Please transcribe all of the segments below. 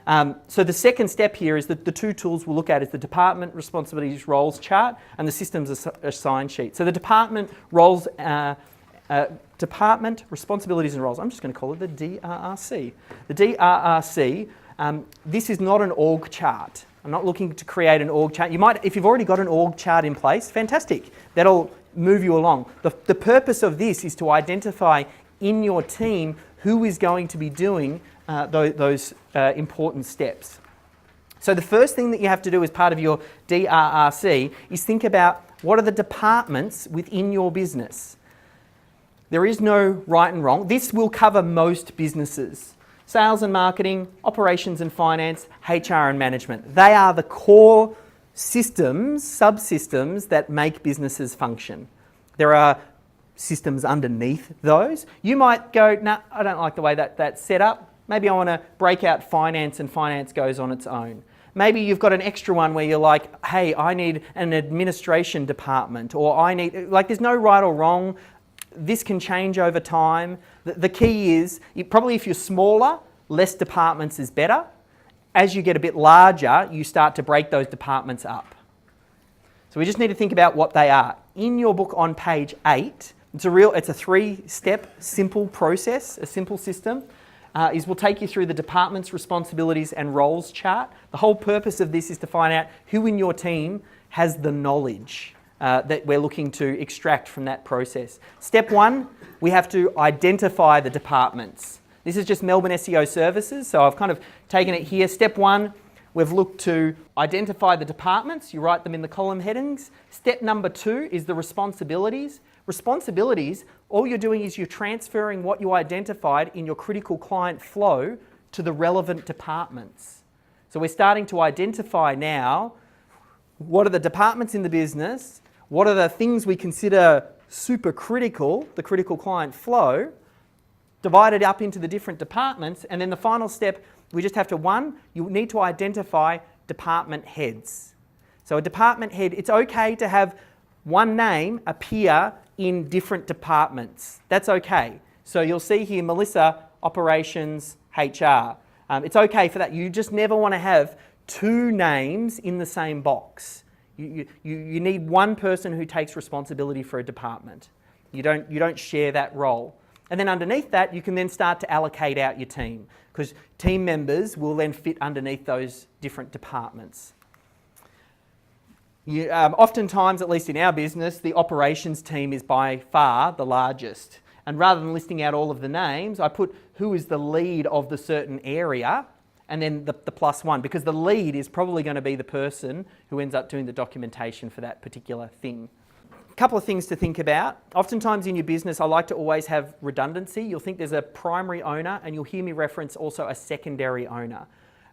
So the second step here is that the two tools we'll look at is the department responsibilities roles chart and the systems assign sheet. So the department roles, department responsibilities and roles, I'm just going to call it the DRRC. The DRRC, this is not an org chart. I'm not looking to create an org chart. You might, if you've already got an org chart in place, fantastic. That'll move you along. The purpose of this is to identify in your team who is going to be doing those important steps. So the first thing that you have to do as part of your DRRC is think about what are the departments within your business. There is no right and wrong. This will cover most businesses. Sales and marketing, operations and finance, HR and management. They are the core systems, subsystems that make businesses function. There are systems underneath those. You might go, nah, I don't like the way that's set up. Maybe I want to break out finance and finance goes on its own. Maybe you've got an extra one where you're like, hey, I need an administration department, or I need, like, there's no right or wrong. This can change over time. The key is, probably if you're smaller, less departments is better. As you get a bit larger, you start to break those departments up. So we just need to think about what they are. In your book on page 8, it's a 3-step simple process, a simple system. We'll take you through the departments, responsibilities and roles chart. The whole purpose of this is to find out who in your team has the knowledge that we're looking to extract from that process. Step 1, we have to identify the departments. This is just Melbourne SEO Services, so I've kind of taken it here. Step 1, we've looked to identify the departments. You write them in the column headings. Step number 2 is the responsibilities. Responsibilities, all you're doing is you're transferring what you identified in your critical client flow to the relevant departments. So we're starting to identify now what are the departments in the business, what are the things we consider super critical, the critical client flow, divide it up into the different departments, and then the final step, we just have to, you need to identify department heads. So a department head, it's okay to have one name appear in different departments. That's okay. So you'll see here, Melissa, operations, HR. It's okay for that. You just never want to have two names in the same box. You need one person who takes responsibility for a department. You don't share that role. And then underneath that, you can then start to allocate out your team, because team members will then fit underneath those different departments. Oftentimes, at least in our business, the operations team is by far the largest. And rather than listing out all of the names, I put who is the lead of the certain area and then the +1, because the lead is probably going to be the person who ends up doing the documentation for that particular thing. A couple of things to think about. Oftentimes in your business, I like to always have redundancy. You'll think there's a primary owner, and you'll hear me reference also a secondary owner.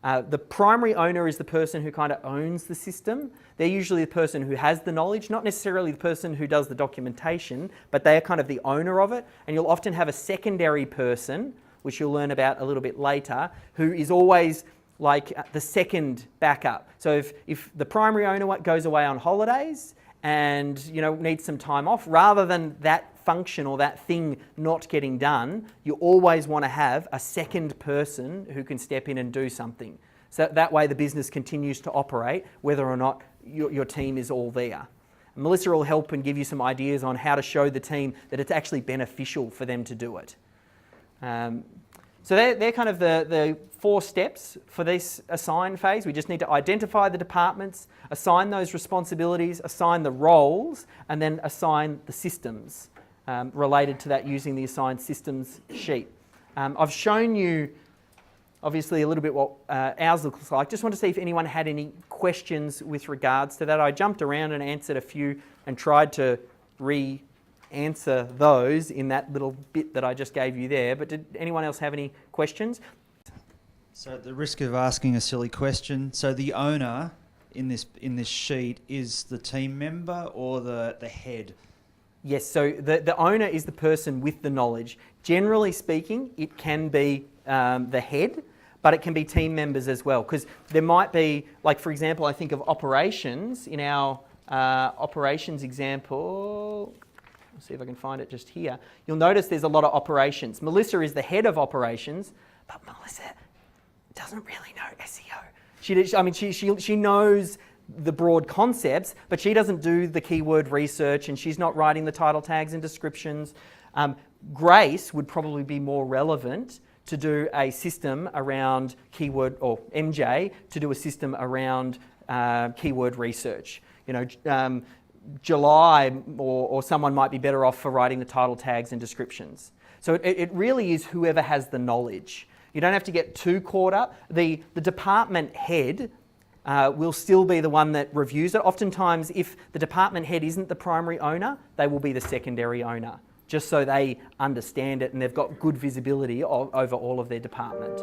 The primary owner is the person who kind of owns the system. They're usually the person who has the knowledge, not necessarily the person who does the documentation, but they are kind of the owner of it. And you'll often have a secondary person, which you'll learn about a little bit later, who is always like the second backup. So if the primary owner goes away on holidays and needs some time off, rather than that function or that thing not getting done, you always want to have a second person who can step in and do something. So that way the business continues to operate whether or not your team is all there. Melissa will help and give you some ideas on how to show the team that it's actually beneficial for them to do it. So they're kind of the 4 steps for this assign phase. We just need to identify the departments, assign those responsibilities, assign the roles, and then assign the systems related to that using the assigned systems sheet. I've shown you obviously a little bit what ours looks like. Just want to see if anyone had any questions with regards to that. I jumped around and answered a few and tried to answer those in that little bit that I just gave you there, but did anyone else have any questions? So at the risk of asking a silly question, so the owner in this sheet is the team member or the head? Yes, so the owner is the person with the knowledge. Generally speaking, it can be the head, but it can be team members as well, because there might be, like for example, I think of operations. In our operations example, let's see if I can find it just here. You'll notice there's a lot of operations. Melissa is the head of operations, but Melissa doesn't really know SEO. She knows the broad concepts, but she doesn't do the keyword research and she's not writing the title tags and descriptions. Grace would probably be more relevant to do a system around keyword, or MJ, to do a system around keyword research. July or someone might be better off for writing the title tags and descriptions. So it really is whoever has the knowledge. You don't have to get too caught up. The department head will still be the one that reviews it. Oftentimes, if the department head isn't the primary owner, they will be the secondary owner, just so they understand it and they've got good visibility over all of their department.